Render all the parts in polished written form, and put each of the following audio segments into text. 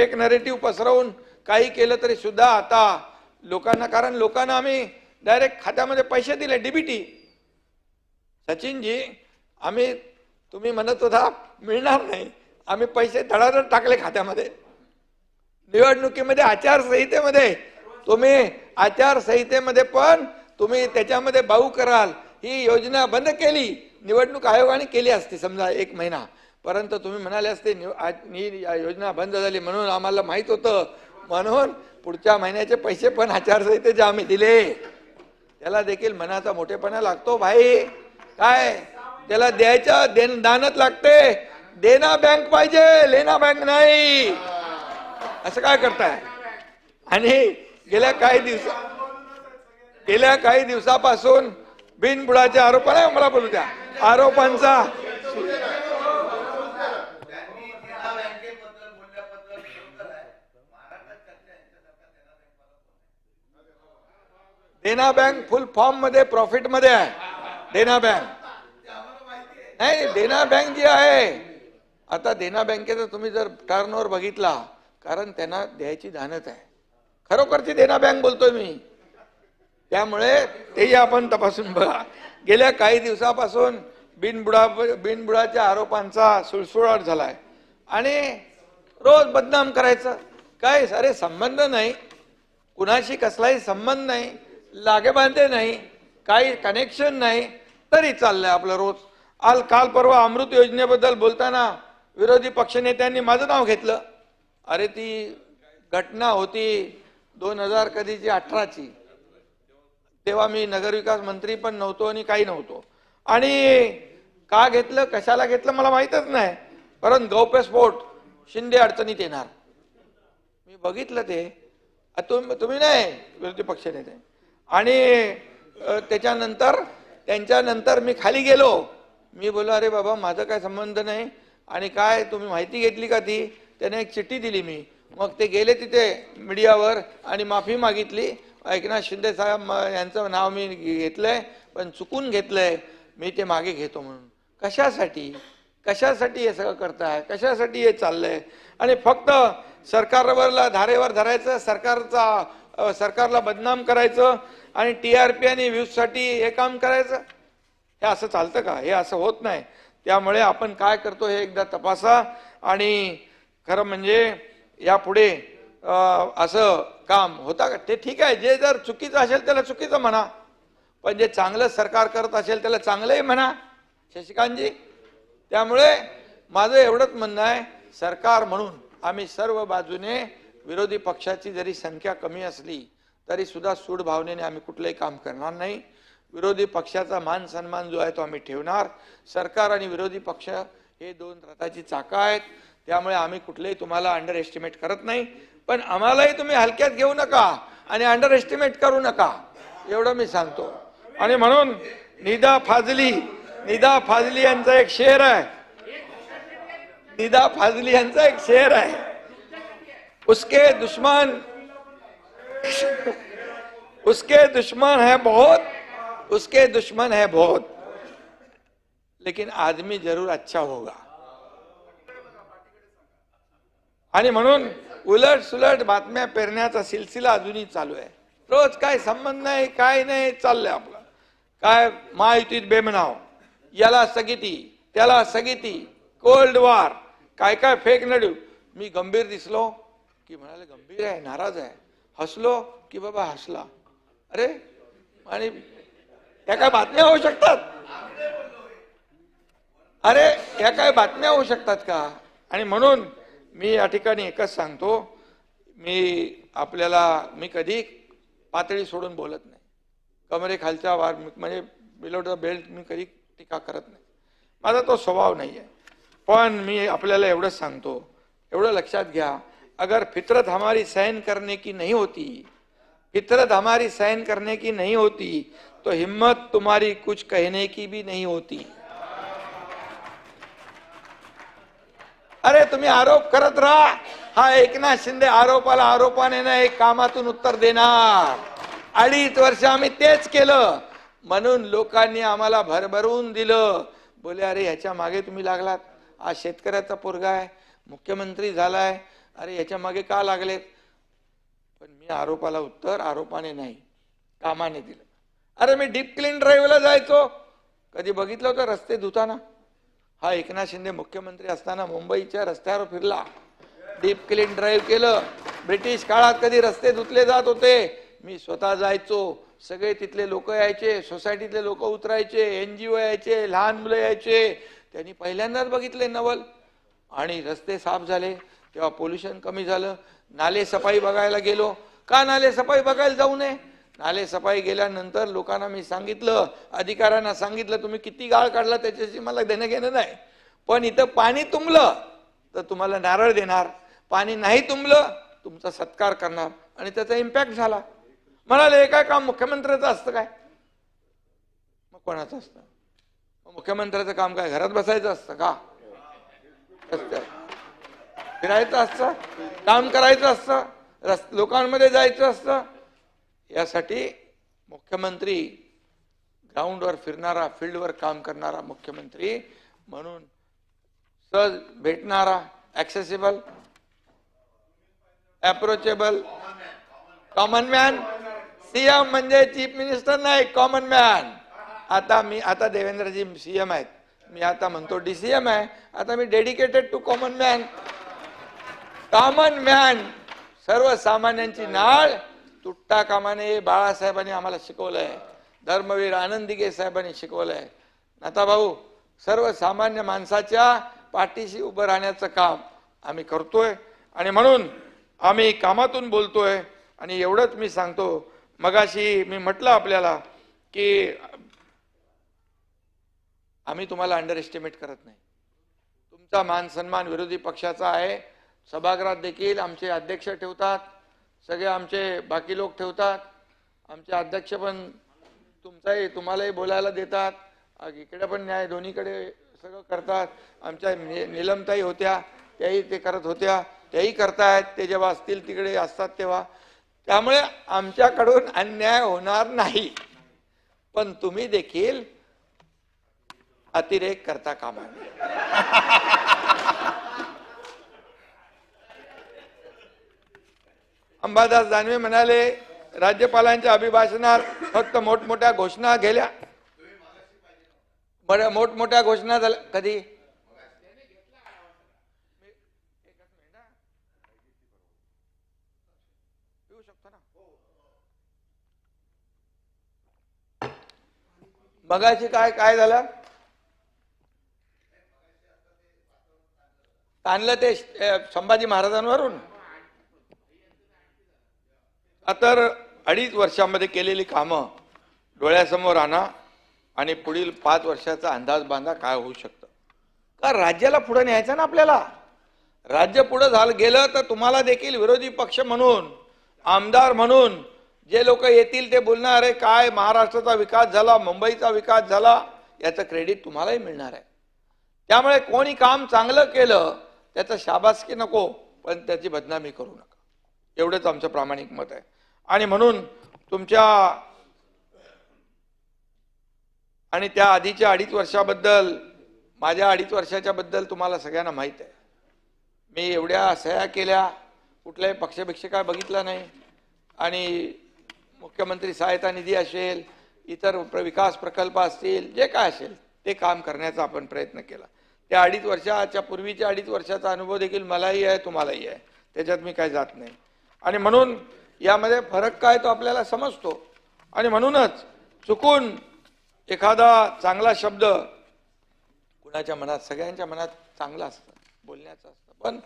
एक नरेटिव्ह पसरवून काही केलं तरी सुद्धा आता लोकांना, कारण लोकांना आम्ही डायरेक्ट खात्यामध्ये पैसे दिले डीबीटी. सचिनजी, आम्ही तुम्ही म्हणत होता मिळणार नाही, आम्ही पैसे धडाधड टाकले खात्यामध्ये. निवडणुकीमध्ये आचारसंहितेमध्ये पण तुम्ही त्याच्यामध्ये बाऊ कराल ही योजना बंद केली. निवडणूक आयोगाने केली असती समजा 1 महिना, परंतु तुम्ही म्हणाले असते योजना बंद झाली म्हणून आम्हाला माहित होतं, म्हणून पुढच्या महिन्याचे पैसे पण आचारसंहितेचे आम्ही दिले. त्याला देखील मनाचा मोठेपणा लागतो भाई. काय त्याला द्यायच्या दानत लागते. देना बँक पाहिजे, लेना बँक नाही. असं काय करताय? आणि गेल्या काही दिवसापासून बिनबुडाच्या आरोपाला मला बोलू द्या, आरोपांचा देना बँक फुल फॉर्म मध्ये प्रॉफिट मध्ये आहे. देना बँक नाही, देना बँक जी आहे आता, देना बँकेचा तुम्ही जर टर्नओव्हर बघितला, कारण त्यांना द्यायची धानत आहे. खरोखरची देना बँक बोलतोय मी. त्यामुळे तेही आपण तपासून बघा. गेल्या काही दिवसापासून बिनबुडाच्या आरोपांचा सुळसुळाट झालाय आणि रोज बदनाम करायचं. काय सारे संबंध नाही, कुणाशी कसलाही संबंध नाही, लागेबांधे नाही, काही कनेक्शन नाही, तरी चाललंय आपलं रोज. काल परवा अमृत योजनेबद्दल बोलताना विरोधी पक्षनेत्यांनी माझं नाव घेतलं. अरे ती घटना होती 2018ची, तेव्हा मी नगरविकास मंत्री पण नव्हतो आणि काही नव्हतो. आणि का घेतलं, कशाला घेतलं मला माहीतच नाही, परंतु गौप्यस्फोट, शिंदे अडचणीत येणार, मी बघितलं ते. तुम्ही नाही विरोधी पक्षनेते. आणि त्यांच्यानंतर मी खाली गेलो. मी बोललो अरे बाबा माझा काय संबंध नाही, आणि काय तुम्ही माहिती घेतली का ती? त्याने एक चिठ्ठी दिली मी. मग ते गेले तिथे मीडियावर आणि माफी मागितली. एकनाथ शिंदे साहेब यांचं नाव मी घेतलंय, पण चुकून घेतलंय, मी ते मागे घेतो म्हणून. कशासाठी हे सगळं करताय? कशासाठी हे चाललंय? आणि फक्त सरकारवरला धारेवर धरायचं, सरकारला बदनाम करायचं आणि TRP आणि व्ह्यूजसाठी हे काम करायचं. हे असं चालतं का? हे असं होत नाही. त्यामुळे आपण काय करतो हे एकदा तपासा. आणि खरं म्हणजे यापुढे असं काम होता का ते ठीक आहे. जे जर चुकीचं असेल त्याला चुकीचं म्हणा, पण जे चांगलं सरकार करत असेल त्याला चांगलंही म्हणा शशिकांतजी. त्यामुळे माझं एवढंच म्हणणं आहे, सरकार म्हणून आम्ही सर्व बाजूने, विरोधी पक्षाची जरी संख्या कमी असली तरी सुद्धा सूड भावनेने आम्ही कुठलंही काम करणार नाही. विरोधी पक्षाचा मान सन्मान जो आहे तो आम्ही ठेवणार. सरकार आणि विरोधी पक्ष हे 2 रथाची चाकं आहेत. त्यामुळे आम्ही कुठलेही तुम्हाला अंडर एस्टिमेट करत नाही, पण आम्हालाही तुम्ही हलक्यात घेऊ नका आणि अंडर एस्टिमेट करू नका, एवढं मी सांगतो. आणि म्हणून निदा फाजली यांचा एक शेर आहे. निदा फाजली यांचा एक शेर आहे, उसके दुश्मन है बहुत, लेकिन आदमी जरूर अच्छा होगा. आणि म्हणून उलट सुलट बातम्या पेरण्याचा सिलसिला अजूनही चालू आहे. रोज काय संबंध नाही, काय नाही, चाललंय आपलं. काय महायुतीत बेमनाव, याला स्थगिती, त्याला स्थगिती, कोल्ड वॉर, काय काय फेक नडू. मी गंभीर दिसलो की म्हणाले गंभीर आहे, नाराज आहे. हसलो की बाबा हसला. अरे, आणि या काय बातम्या होऊ शकतात? अरे या काय बातम्या होऊ शकतात का? आणि म्हणून मी या ठिकाणी एकच सांगतो, मी कधी पातळी सोडून बोलत नाही. कमरेखालच्या वार म्हणजे बिलो द बेल्ट मी कधी टीका करत नाही. माझा तो स्वभाव नाही आहे. पण मी आपल्याला एवढंच सांगतो, एवढं लक्षात घ्या, अगर फितरत हमारी सहन करने की नहीं होती, तो हिम्मत तुम्हारी कुछ कहने की भी नहीं होती. अरे तुम्ही आरोप करत राहा. हा एकनाथ शिंदे आरोपाने नाही, कामातून उत्तर देणार. 2.5 वर्ष आम्ही तेच केलं, म्हणून लोकांनी आम्हाला भरभरून दिलं. बोले अरे ह्याच्या मागे तुम्ही लागलात, हा शेतकऱ्याचा पोरगा आहे, मुख्यमंत्री झालाय, अरे याच्या मागे का लागलेत? पण मी आरोपाला उत्तर आरोपाने नाही, कामाने दिलं. अरे मी डीप क्लीन ड्राईव्हला जायचो, कधी बघितलं होतं रस्ते धुताना? हा एकनाथ शिंदे मुख्यमंत्री असताना मुंबईच्या रस्त्यावर फिरला, डीप क्लीन ड्राईव्ह केलं. ब्रिटिश काळात कधी रस्ते धुतले जात होते? मी स्वतः जायचो, सगळे तिथले लोक यायचे, सोसायटीतले लोक उतरायचे, NGO यायचे, लहान मुलं यायचे, त्यांनी पहिल्यांदाच बघितले नवल. आणि रस्ते साफ झाले तेव्हा पोल्युशन कमी झालं. नाले सफाई बघायला गेलो. का नाले सफाई बघायला जाऊ नये? नाले सफाई गेल्यानंतर लोकांना मी सांगितलं, अधिकाऱ्यांना सांगितलं, तुम्ही किती गाळ काढला त्याच्याशी मला देणं घेणं नाही, पण इथं पाणी तुंबलं तर तुम्हाला नारळ देणार, पाणी नाही तुंबलं तुमचा सत्कार करणार. आणि त्याचा इम्पॅक्ट झाला. म्हणाले हे काय काम मुख्यमंत्र्याचं असतं काय? मग कोणाचं असतं? मुख्यमंत्र्याचं काम काय घरात बसायचं असतं का? फिरायचं असतं, काम करायचं असतं, लोकांमध्ये जायचं असतं. यासाठी मुख्यमंत्री ग्राउंडवर फिरणारा, फील्डवर काम करणारा मुख्यमंत्री म्हणून सहज भेटणारा, accessible, approachable, common man. CM म्हणजे चीफ मिनिस्टर नाही, कॉमन मॅन. आता देवेंद्रजी सीएम आहेत, मी आता म्हणतो DCM आहे, आता मी dedicated to common man. Common man, सर्वसामान्यांची नाळ तुटता कामा नये. बाळासाहेबांनी आम्हाला शिकवलंय, धर्मवीर आनंद दिघे साहेबांनी शिकवलंय. नाता भाऊ, सर्वसामान्य माणसाच्या पाठीशी उभं राहण्याचं काम आम्ही करतोय आणि म्हणून आम्ही कामातून बोलतोय. आणि एवढंच मी सांगतो, मगाशी मी म्हटलं आपल्याला की आम्ही तुम्हाला अंडर एस्टिमेट करत नाही. तुमचा मान सन्मान विरोधी पक्षाचा आहे. सभागृहात देखील आमचे अध्यक्ष ठेवतात, सगळे आमचे बाकी लोक ठेवतात. आमचे अध्यक्ष पण तुम्हालाही बोलायला देतात, इकडे पण न्याय दोन्हीकडे सगळं करतात. आमच्या निलमताई होत्या, त्याही ते करत होत्या, त्याही करतायत, ते जेव्हा असतील तिकडे असतात तेव्हा. त्यामुळे आमच्याकडून अन्याय होणार नाही. पण तुम्ही देखील अतिरेक करता कामा नये. अंबादास दानवे म्हणाले राज्यपालांच्या अभिभाषणात फक्त मोठमोठ्या घोषणा गेल्या, मोठमोठ्या घोषणा झाल्या. कधी? मगाशी काय झालं? आणलं ते संभाजी महाराजांवरून. तर 2.5 वर्षामध्ये केलेली कामं डोळ्यासमोर आणा आणि पुढील 5 वर्षाचा अंदाज बांधा काय होऊ शकतं. का राज्याला पुढे न्यायचं ना आपल्याला. राज्य पुढे गेलं तर तुम्हाला देखील विरोधी पक्ष म्हणून, आमदार म्हणून जे लोक येतील ते बोलणार आहे काय महाराष्ट्राचा विकास झाला, मुंबईचा विकास झाला, याचं क्रेडिट तुम्हालाही मिळणार आहे. त्यामुळे कोणी काम चांगलं केलं त्याचं शाबासकी नको, पण त्याची बदनामी करू नका. एवढंच आमचं प्रामाणिक मत आहे. आणि म्हणून तुमच्या आणि त्या आधीच्या 2.5 वर्षाबद्दल, माझ्या 2.5 वर्षाच्या बद्दल तुम्हाला सगळ्यांना माहित आहे. मी एवढ्या सह्या केल्या, कुठल्याही पक्षपेक्षा काय बघितला नाही. आणि मुख्यमंत्री सहायता निधी असेल, इतर विकास प्रकल्प असतील, जे काय असेल ते काम करण्याचा आपण प्रयत्न केला. त्या 2.5 वर्षाच्या पूर्वीच्या 2.5 वर्षाचा अनुभव देखील मलाही आहे, तुम्हालाही आहे, त्याच्यात मी काय जात नाही. आणि म्हणून यामध्ये फरक काय तो आपल्याला समजतो. आणि म्हणूनच चुकून एखादा चांगला शब्द कुणाच्या मनात, सगळ्यांच्या मनात चांगला असतं, बोलण्याचं असतं, पण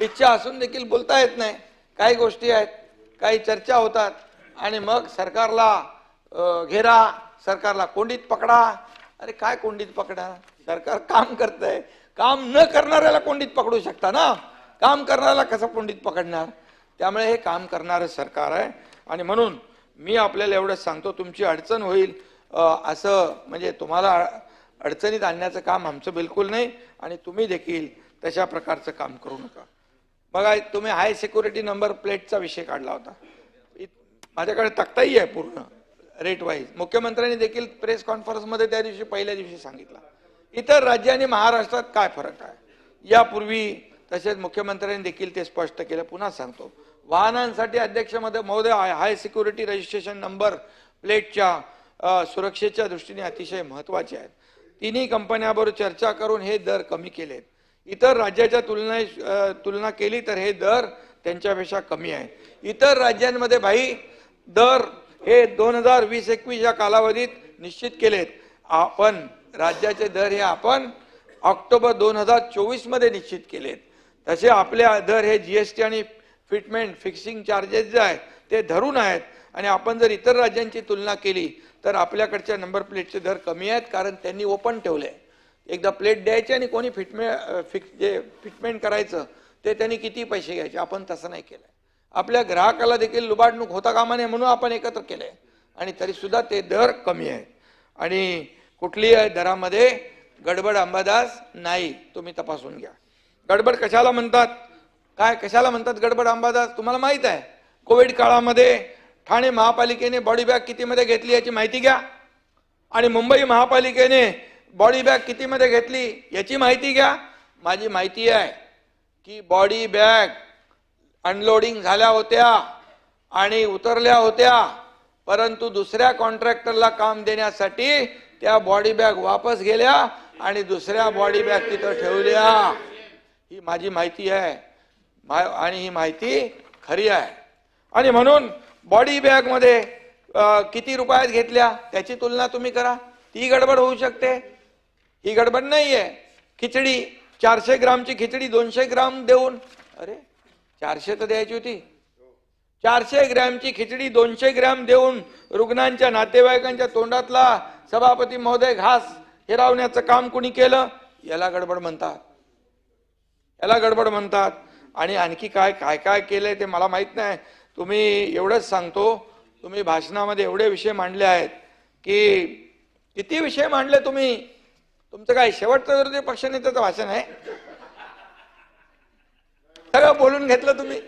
इच्छा असून देखील बोलता येत नाही. काही गोष्टी आहेत, काही चर्चा होतात आणि मग सरकारला घेरा, सरकारला कोंडीत पकडा. अरे काय कोंडीत पकडा? सरकार काम करतंय, काम न करणाऱ्याला कोंडीत पकडू शकता ना, काम करणाऱ्याला कसं कोंडीत पकडणार? त्यामुळे हे काम करणारं सरकार आहे. आणि म्हणून मी आपल्याला एवढंच सांगतो, तुमची अडचण होईल असं म्हणजे तुम्हाला अडचणीत आणण्याचं काम आमचं बिलकुल नाही. आणि तुम्ही देखील तशा प्रकारचं काम करू नका. बघा, तुम्ही हाय सिक्युरिटी नंबर प्लेटचा विषय काढला होता. माझ्याकडे तक्ताही आहे पूर्ण रेट वाईज. मुख्यमंत्र्यांनी देखील प्रेस कॉन्फरन्समध्ये त्या दिवशी पहिल्या दिवशी सांगितलं. इतर राज्यांनी महाराष्ट्रात काय फरक आहे, यापूर्वी तसेच मुख्यमंत्र्यांनी देखील ते स्पष्ट केलं. पुन्हा सांगतो, वाहनांसाठी अध्यक्ष महोदय हाय सिक्युरिटी रजिस्ट्रेशन नंबर प्लेटच्या सुरक्षेच्या दृष्टीने अतिशय महत्त्वाचे आहेत. तिन्ही कंपन्यांबरोबर चर्चा करून हे दर कमी केलेत. इतर राज्याच्या तुलना केली तर हे दर त्यांच्यापेक्षा कमी आहे. इतर राज्यांमध्ये भाई दर हे 2020-21 या कालावधीत निश्चित केलेत. आपण राज्याचे दर हे आपण ऑक्टोबर 2024 मध्ये निश्चित केलेत. तसे आपले दर हे जीएसटी आणि फिक्सिंग चार्जेस जे आहेत ते धरून आहेत. आणि आपण जर इतर राज्यांची तुलना केली तर आपल्याकडच्या नंबर प्लेटचे दर कमी आहेत, कारण त्यांनी ओपन ठेवले. एकदा प्लेट द्यायची आणि कोणी फिटमेंट करायचं ते त्यांनी किती पैसे घ्यायचे. आपण तसं नाही केलं. आपल्या ग्राहकाला देखील लुबाडणूक होता कामा नये म्हणून आपण एकत्र केले आणि तरी सुद्धा ते दर कमी आहेत. आणि कुठलीही दरामध्ये गडबड अंबादास नाही, तुम्ही तपासून घ्या. गडबड कशाला म्हणतात, काय कशाला म्हणतात गडबड अंबादास तुम्हाला माहित आहे. कोविड काळामध्ये ठाणे महापालिकेने बॉडी बॅग कितीमध्ये घेतली याची माहिती घ्या आणि मुंबई महापालिकेने बॉडी बॅग कितीमध्ये घेतली याची माहिती घ्या. माझी माहिती आहे की बॉडी बॅग अनलोडिंग झाल्या होत्या आणि उतरल्या होत्या, परंतु दुसऱ्या कॉन्ट्रॅक्टरला काम देण्यासाठी त्या बॉडी बॅग वापस गेल्या आणि दुसऱ्या बॉडी बॅग तिथं ठेवल्या. ही माझी माहिती आहे आणि ही माहिती खरी आहे. आणि म्हणून बॉडी बॅग मध्ये किती रुपयात घेतल्या त्याची तुलना तुम्ही करा, ती गडबड होऊ शकते. ही गडबड नाहीये. खिचडी 400 ग्रामची खिचडी 200 ग्राम देऊन, अरे 400 तर द्यायची होती, 400 ग्रॅमची खिचडी 200 ग्रॅम देऊन रुग्णांच्या नातेवाईकांच्या तोंडातला सभापती महोदय घास हिरावण्याचं काम कुणी केलं, याला गडबड म्हणतात. याला गडबड म्हणतात. आणि आणखी काय काय काय केलंय ते मला माहित नाही. तुम्ही एवढंच सांगतो, तुम्ही भाषणामध्ये एवढे विषय मांडले आहेत की किती विषय मांडले तुम्ही. तुमचं काय शेवटचं विरोधी पक्षनेत्याचं भाषण आहे, सगळं बोलून घेतलं तुम्ही.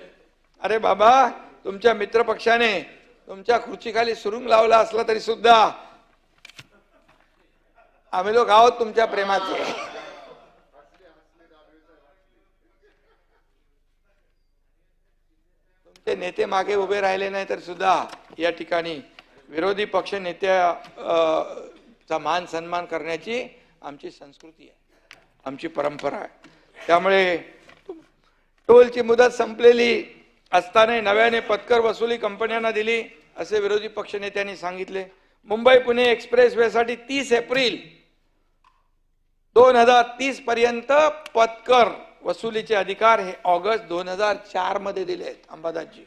अरे बाबा, तुमच्या मित्र पक्षाने तुमच्या खुर्चीखाली सुरुंग लावला असला तरी सुद्धा आम्ही लोक आहोत तुमच्या प्रेमाचे. तुमचे नेते मागे उभे राहिले नाही तर सुद्धा या ठिकाणी विरोधी पक्ष नेत्याचा मान सन्मान करण्याची आमची संस्कृती आहे, आमची परंपरा आहे. त्यामुळे टोलची मुदत संपलेली असताना नव्याने पथकर वसुली कंपन्यांना दिली असे विरोधी पक्ष नेत्यांनी सांगितले. मुंबई पुणे एक्सप्रेस वे साठी 30 एप्रिल 2030 पर्यंत पथकर वसुलीचे अधिकार हे ऑगस्ट 2004 मध्ये दिले आहेत अंबादासजी.